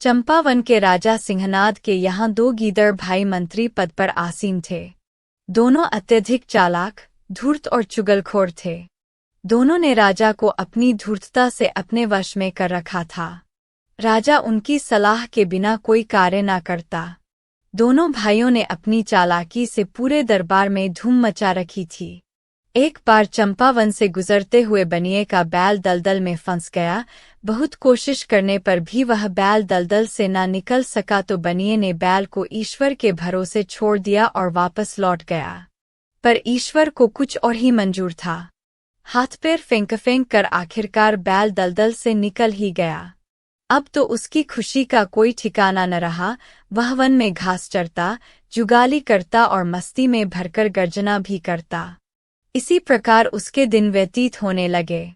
चंपावन के राजा सिंहनाद के यहाँ 2 गीदड़ भाई मंत्री पद पर आसीन थे। दोनों अत्यधिक चालाक, धूर्त और चुगलखोर थे। दोनों ने राजा को अपनी धूर्तता से अपने वश में कर रखा था। राजा उनकी सलाह के बिना कोई कार्य न करता। दोनों भाइयों ने अपनी चालाकी से पूरे दरबार में धूम मचा रखी थी। एक बार चंपावन से गुजरते हुए बनिए का बैल दलदल में फंस गया। बहुत कोशिश करने पर भी वह बैल दलदल से न निकल सका तो बनिए ने बैल को ईश्वर के भरोसे छोड़ दिया और वापस लौट गया। पर ईश्वर को कुछ और ही मंजूर था। हाथ पैर फेंक कर आखिरकार बैल दलदल से निकल ही गया। अब तो उसकी खुशी का कोई ठिकाना न रहा। वह वन में घास चरता, जुगाली करता और मस्ती में भरकर गर्जना भी करता। इसी प्रकार उसके दिन व्यतीत होने लगे।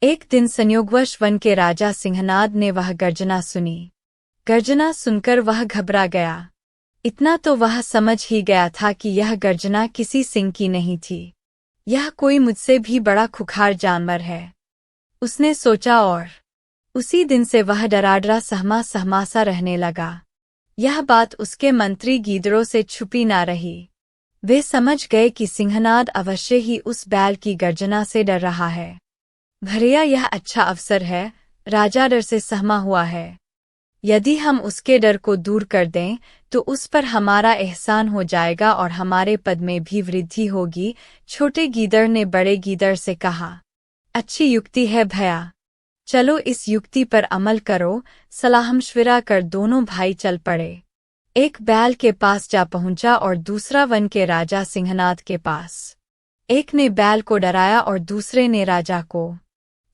एक दिन संयोगवश वन के राजा सिंहनाद ने वह गर्जना सुनी। गर्जना सुनकर वह घबरा गया। इतना तो वह समझ ही गया था कि यह गर्जना किसी सिंह की नहीं थी। यह कोई मुझसे भी बड़ा खुखार जानवर है, उसने सोचा और उसी दिन से वह डराडरा सहमा सहमा सा रहने लगा। यह बात उसके मंत्री गीदड़ों से छुपी ना रही। वे समझ गए कि सिंहनाद अवश्य ही उस बैल की गर्जना से डर रहा है। भैया, यह अच्छा अवसर है, राजा डर से सहमा हुआ है। यदि हम उसके डर को दूर कर दें तो उस पर हमारा एहसान हो जाएगा और हमारे पद में भी वृद्धि होगी। छोटे गीदड़ ने बड़े गीदड़ से कहा, अच्छी युक्ति है भैया, चलो इस युक्ति पर अमल करो। सलाह-मशविरा कर दोनों भाई चल पड़े। एक बैल के पास जा पहुंचा और दूसरा वन के राजा सिंहनाद के पास। एक ने बैल को डराया और दूसरे ने राजा को।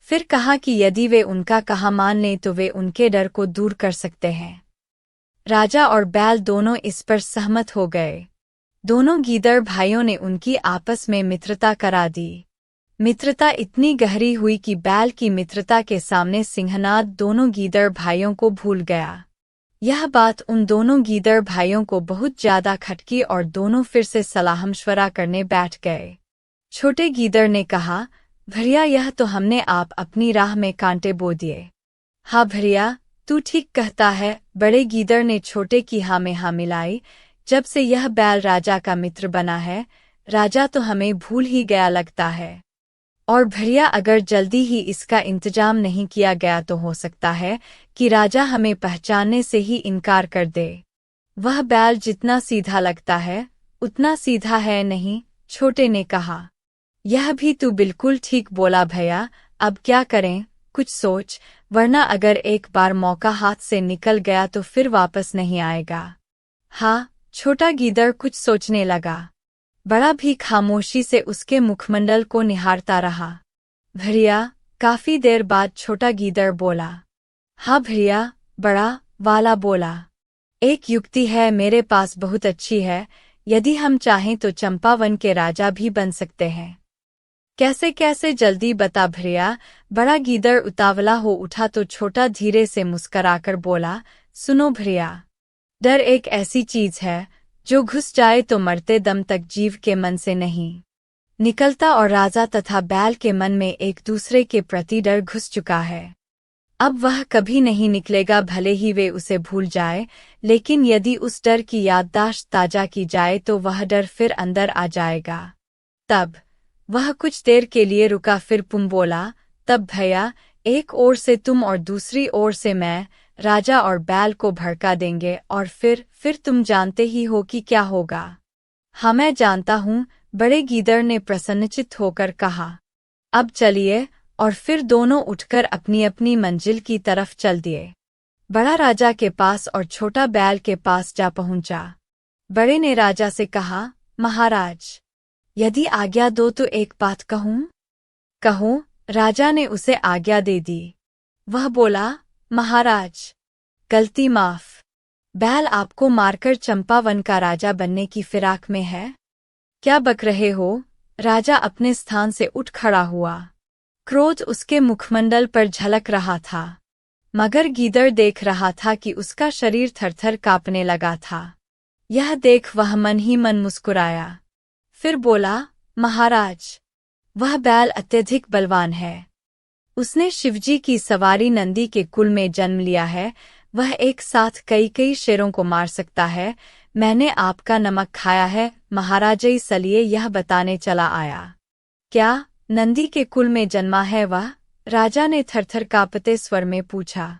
फिर कहा कि यदि वे उनका कहा मान लें तो वे उनके डर को दूर कर सकते हैं। राजा और बैल दोनों इस पर सहमत हो गए। दोनों गीदड़ भाइयों ने उनकी आपस में मित्रता करा दी। मित्रता इतनी गहरी हुई कि बैल की मित्रता के सामने सिंहनाद दोनों गीदड़ भाइयों को भूल गया। यह बात उन दोनों गीदड़ भाइयों को बहुत ज्यादा खटकी और दोनों फिर से सलाह-मशवरा करने बैठ गए। छोटे गीदड़ ने कहा, भैया, यह तो हमने आप अपनी राह में कांटे बो दिए। हाँ भैया, तू ठीक कहता है। बड़े गीदड़ ने छोटे की हाँ में हाँ मिलाई। जब से यह बैल राजा का मित्र बना है, राजा तो हमें भूल ही गया लगता है। और भैया, अगर जल्दी ही इसका इंतजाम नहीं किया गया तो हो सकता है कि राजा हमें पहचानने से ही इनकार कर दे। वह बैल जितना सीधा लगता है उतना सीधा है नहीं, छोटे ने कहा। यह भी तू बिल्कुल ठीक बोला भैया, अब क्या करें, कुछ सोच, वरना अगर एक बार मौका हाथ से निकल गया तो फिर वापस नहीं आएगा। हाँ, छोटा गीदड़ कुछ सोचने लगा। बड़ा भी खामोशी से उसके मुखमंडल को निहारता रहा। भैया, काफी देर बाद छोटा गीदड़ बोला, हाँ भैया, बड़ा वाला बोला, एक युक्ति है मेरे पास, बहुत अच्छी है। यदि हम चाहें तो चंपावन के राजा भी बन सकते हैं। कैसे कैसे, जल्दी बता भैया। बड़ा गीदड़ उतावला हो उठा तो छोटा धीरे से मुस्कराकर बोला, सुनो भैया, डर एक ऐसी चीज है जो घुस जाए तो मरते दम तक जीव के मन से नहीं निकलता, और राजा तथा बैल के मन में एक दूसरे के प्रति डर घुस चुका है। अब वह कभी नहीं निकलेगा, भले ही वे उसे भूल जाए, लेकिन यदि उस डर की याददाश्त ताजा की जाए तो वह डर फिर अंदर आ जाएगा। तब वह कुछ देर के लिए रुका, फिर पुम बोला, तब भैया, एक ओर से तुम और दूसरी ओर से मैं राजा और बैल को भड़का देंगे और फिर तुम जानते ही हो कि क्या होगा। हाँ मैं जानता हूँ, बड़े गीदड़ ने प्रसन्नचित्त होकर कहा। अब चलिए, और फिर दोनों उठकर अपनी अपनी मंजिल की तरफ चल दिए। बड़ा राजा के पास और छोटा बैल के पास जा पहुंचा। बड़े ने राजा से कहा, महाराज, यदि आज्ञा दो तो एक बात कहूँ। कहो। राजा ने उसे आज्ञा दे दी। वह बोला, महाराज, गलती माफ। बैल आपको मारकर चंपावन का राजा बनने की फिराक में है। क्या बक रहे हो? राजा अपने स्थान से उठ खड़ा हुआ। क्रोध उसके मुखमंडल पर झलक रहा था, मगर गीदड़ देख रहा था कि उसका शरीर थरथर कांपने लगा था। यह देख वह मन ही मन मुस्कुराया। फिर बोला, महाराज, वह बैल अत्यधिक बलवान है। उसने शिवजी की सवारी नंदी के कुल में जन्म लिया है। वह एक साथ कई कई शेरों को मार सकता है। मैंने आपका नमक खाया है महाराज, इसलिए यह बताने चला आया। क्या नंदी के कुल में जन्मा है वह? राजा ने थरथर कांपते स्वर में पूछा।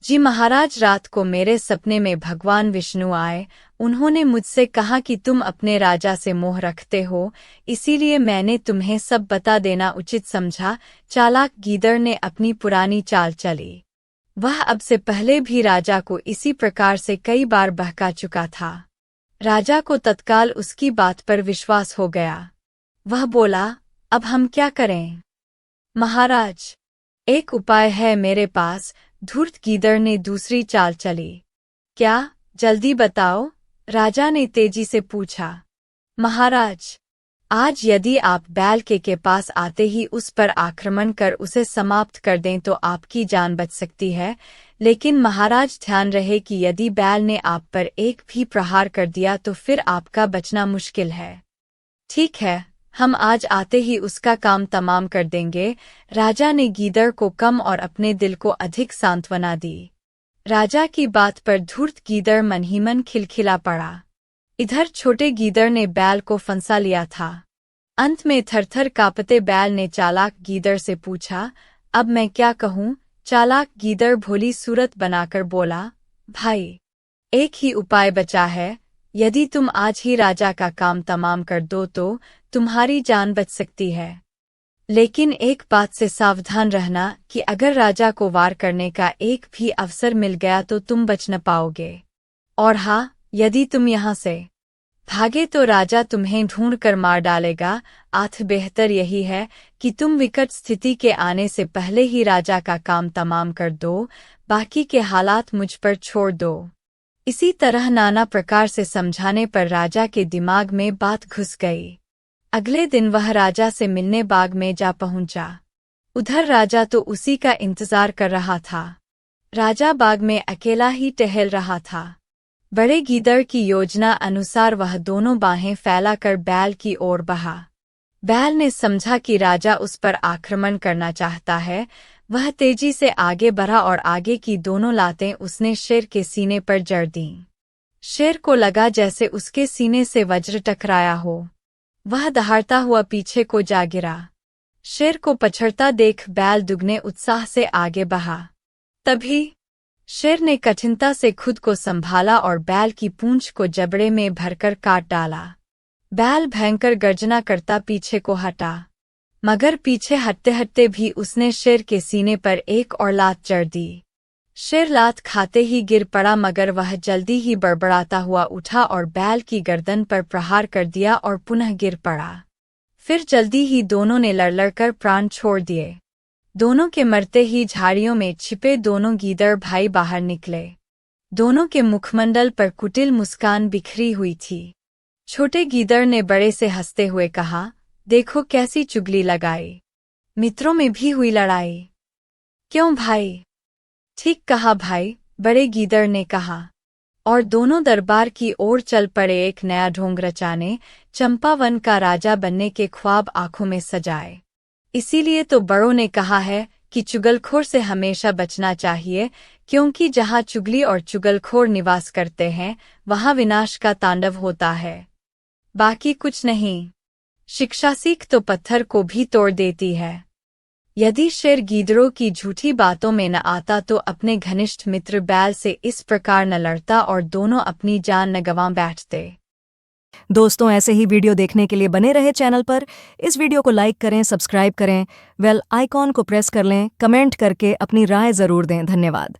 जी महाराज, रात को मेरे सपने में भगवान विष्णु आए। उन्होंने मुझसे कहा कि तुम अपने राजा से मोह रखते हो, इसीलिए मैंने तुम्हें सब बता देना उचित समझा। चालाक गीदड़ ने अपनी पुरानी चाल चली। वह अब से पहले भी राजा को इसी प्रकार से कई बार बहका चुका था। राजा को तत्काल उसकी बात पर विश्वास हो गया। वह बोला, अब हम क्या करें महाराज? एक उपाय है मेरे पास। धूर्त गीदड़ ने दूसरी चाल चली। क्या? जल्दी बताओ, राजा ने तेजी से पूछा। महाराज, आज यदि आप बैल के पास आते ही उस पर आक्रमण कर उसे समाप्त कर दें तो आपकी जान बच सकती है, लेकिन महाराज ध्यान रहे कि यदि बैल ने आप पर एक भी प्रहार कर दिया तो फिर आपका बचना मुश्किल है। ठीक है, हम आज आते ही उसका काम तमाम कर देंगे। राजा ने गीदड़ को कम और अपने दिल को अधिक सांत्वना दी। राजा की बात पर धूर्त गीदड़ मन ही मन खिलखिला पड़ा। इधर छोटे गीदड़ ने बैल को फंसा लिया था। अंत में थरथर कांपते बैल ने चालाक गीदड़ से पूछा, अब मैं क्या कहूँ? चालाक गीदड़ भोली सूरत बनाकर बोला, भाई, एक ही उपाय बचा है। यदि तुम आज ही राजा का काम तमाम कर दो तो तुम्हारी जान बच सकती है। लेकिन एक बात से सावधान रहना कि अगर राजा को वार करने का एक भी अवसर मिल गया तो तुम बच न पाओगे। और हाँ, यदि तुम यहाँ से भागे तो राजा तुम्हें ढूंढ कर मार डालेगा। आठ बेहतर यही है कि तुम विकट स्थिति के आने से पहले ही राजा का काम तमाम कर दो, बाकी के हालात मुझ पर छोड़ दो। इसी तरह नाना प्रकार से समझाने पर राजा के दिमाग में बात घुस गई। अगले दिन वह राजा से मिलने बाग में जा पहुंचा। उधर राजा तो उसी का इंतजार कर रहा था। राजा बाग में अकेला ही टहल रहा था। बड़े गीदड़ की योजना अनुसार वह दोनों बाहें फैलाकर बैल की ओर बढ़ा। बैल ने समझा कि राजा उस पर आक्रमण करना चाहता है। वह तेजी से आगे बढ़ा और आगे की दोनों लातें उसने शेर के सीने पर जड़ दीं। शेर को लगा जैसे उसके सीने से वज्र टकराया हो। वह दहाड़ता हुआ पीछे को जा गिरा। शेर को पछड़ता देख बैल दुगने उत्साह से आगे बढ़ा। तभी शेर ने कठिनता से खुद को संभाला और बैल की पूंछ को जबड़े में भरकर काट डाला। बैल भयंकर गर्जना करता पीछे को हटा, मगर पीछे हटते हटते भी उसने शेर के सीने पर एक और लात जड़ दी। शेर लात खाते ही गिर पड़ा, मगर वह जल्दी ही बड़बड़ाता हुआ उठा और बैल की गर्दन पर प्रहार कर दिया और पुनः गिर पड़ा। फिर जल्दी ही दोनों ने लड़लड़कर प्राण छोड़ दिए। दोनों के मरते ही झाड़ियों में छिपे दोनों गीदड़ भाई बाहर निकले। दोनों के मुखमंडल पर कुटिल मुस्कान बिखरी हुई थी। छोटे गीदड़ ने बड़े से हंसते हुए कहा, देखो कैसी चुगली लगाई, मित्रों में भी हुई लड़ाई। क्यों भाई? ठीक कहा भाई, बड़े गीदड़ ने कहा। और दोनों दरबार की ओर चल पड़े एक नया ढोंग रचाने, चंपावन का राजा बनने के ख्वाब आंखों में सजाए। इसीलिए तो बड़ों ने कहा है कि चुगलखोर से हमेशा बचना चाहिए, क्योंकि जहाँ चुगली और चुगलखोर निवास करते हैं वहाँ विनाश का तांडव होता है। बाकी कुछ नहीं। शिक्षा सीख तो पत्थर को भी तोड़ देती है। यदि शेर गीदड़ों की झूठी बातों में न आता तो अपने घनिष्ठ मित्र बैल से इस प्रकार न लड़ता और दोनों अपनी जान न गंवा बैठते। दोस्तों, ऐसे ही वीडियो देखने के लिए बने रहे चैनल पर। इस वीडियो को लाइक करें, सब्सक्राइब करें, बेल आइकॉन को प्रेस कर लें, कमेंट करके अपनी राय ज़रूर दें। धन्यवाद।